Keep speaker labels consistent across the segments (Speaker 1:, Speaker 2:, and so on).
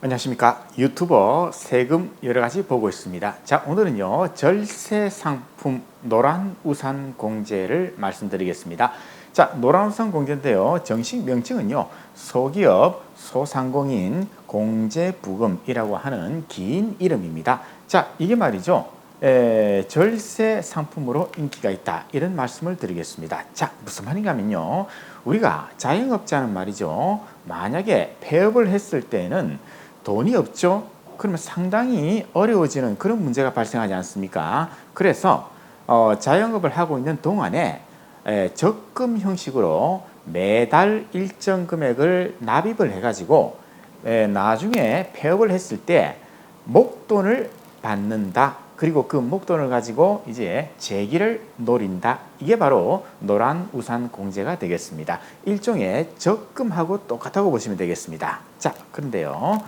Speaker 1: 안녕하십니까. 유튜버 세금 여러가지 보고 있습니다. 자, 오늘은요 절세 상품 노란 우산 공제를 말씀드리겠습니다. 자, 노란 우산 공제인데요, 정식 명칭은요 소기업 소상공인 공제부금이라고 하는 긴 이름입니다. 자, 이게 말이죠, 절세 상품으로 인기가 있다, 이런 말씀을 드리겠습니다. 자, 무슨 말인가 하면요, 우리가 자영업자는 말이죠, 만약에 폐업을 했을 때는 돈이 없죠. 그러면 상당히 어려워지는 그런 문제가 발생하지 않습니까? 그래서 자영업을 하고 있는 동안에 적금 형식으로 매달 일정 금액을 납입을 해가지고 나중에 폐업을 했을 때 목돈을 받는다. 그리고 그 목돈을 가지고 이제 재기를 노린다. 이게 바로 노란 우산 공제가 되겠습니다. 일종의 적금하고 똑같다고 보시면 되겠습니다. 자, 그런데요,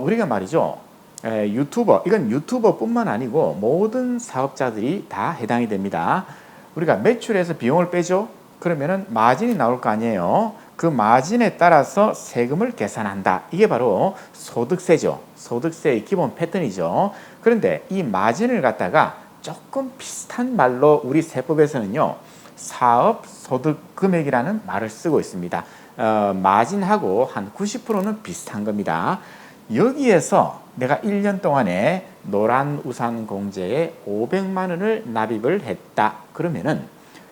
Speaker 1: 우리가 말이죠, 유튜버, 이건 유튜버뿐만 아니고 모든 사업자들이 다 해당이 됩니다. 우리가 매출에서 비용을 빼죠. 그러면은 마진이 나올 거 아니에요. 그 마진에 따라서 세금을 계산한다. 이게 바로 소득세죠. 소득세의 기본 패턴이죠. 그런데 이 마진을 갖다가 조금 비슷한 말로 우리 세법에서는요, 사업소득금액이라는 말을 쓰고 있습니다. 마진하고 한 90%는 비슷한 겁니다. 여기에서 내가 1년 동안에 노란 우산 공제에 500만 원을 납입을 했다. 그러면은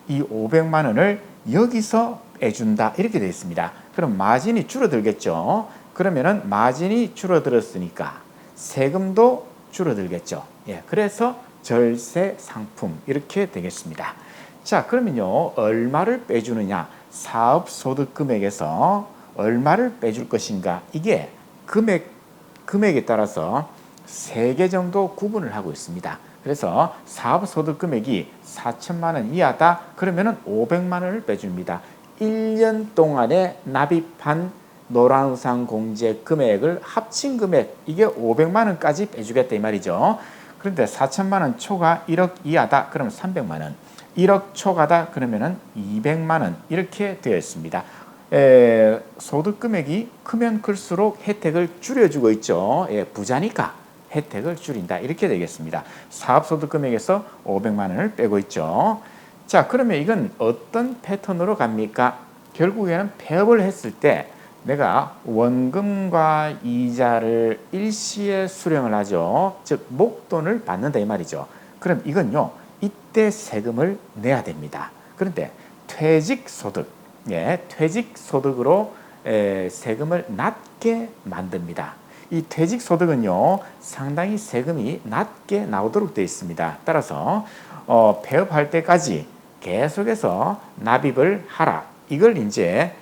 Speaker 1: 이 500만 원을 여기서 빼준다. 이렇게 되어 있습니다. 그럼 마진이 줄어들겠죠. 그러면은 마진이 줄어들었으니까 세금도 줄어들겠죠. 예, 그래서 절세 상품 이렇게 되겠습니다. 자, 그러면요, 얼마를 빼주느냐? 사업소득금액에서 얼마를 빼줄 것인가? 이게 금액에 따라서 3개 정도 구분을 하고 있습니다. 그래서 사업소득 금액이 4천만 원 이하다. 그러면은 500만 원을 빼줍니다. 1년 동안에 납입한 노란우산 공제 금액을 합친 금액, 이게 500만 원까지 빼주겠다 이 말이죠. 그런데 4천만 원 초과 1억 이하다. 그러면 300만 원. 1억 초과다. 그러면은 200만 원. 이렇게 되어 있습니다. 소득 금액이 크면 클수록 혜택을 줄여주고 있죠. 부자니까 혜택을 줄인다. 이렇게 되겠습니다. 사업소득 금액에서 500만 원을 빼고 있죠. 자, 그러면 이건 어떤 패턴으로 갑니까? 결국에는 폐업을 했을 때 내가 원금과 이자를 일시에 수령을 하죠. 즉 목돈을 받는다 이 말이죠. 그럼 이건요, 이때 세금을 내야 됩니다. 그런데 퇴직소득, 퇴직소득으로 세금을 낮게 만듭니다. 이 퇴직소득은요, 상당히 세금이 낮게 나오도록 되어 있습니다. 따라서 폐업할 때까지 계속해서 납입을 하라. 이걸 이제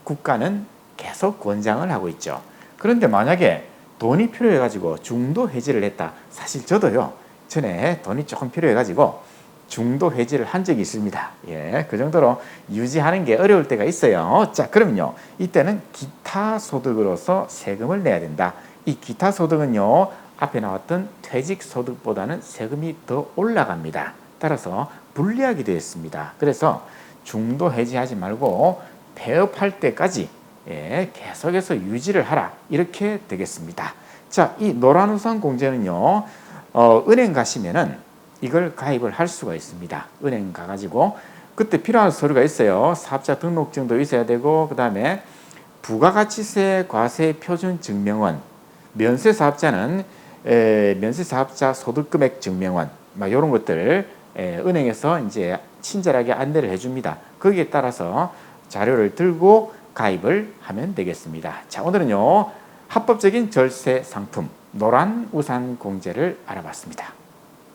Speaker 1: 국가는 계속 권장을 하고 있죠. 그런데 만약에 돈이 필요해가지고 중도 해지를 했다. 사실 저도요, 전에 돈이 조금 필요해가지고 중도 해지를 한 적이 있습니다. 예, 그 정도로 유지하는 게 어려울 때가 있어요. 자, 그러면요, 이때는 기타 소득으로서 세금을 내야 된다. 이 기타 소득은요, 앞에 나왔던 퇴직 소득보다는 세금이 더 올라갑니다. 따라서 불리하게 되어 있습니다. 그래서 중도 해지하지 말고 폐업할 때까지 계속해서 유지를 하라. 이렇게 되겠습니다. 자, 이 노란우산 공제는요, 은행 가시면은 이걸 가입을 할 수가 있습니다. 은행 가가지고 그때 필요한 서류가 있어요. 사업자 등록증도 있어야 되고, 그 다음에 부가가치세 과세 표준 증명원, 면세사업자는 면세사업자 소득금액 증명원, 이런 것들 은행에서 이제 친절하게 안내를 해줍니다. 거기에 따라서 자료를 들고 가입을 하면 되겠습니다. 자, 오늘은요, 합법적인 절세 상품 노란 우산 공제를 알아봤습니다.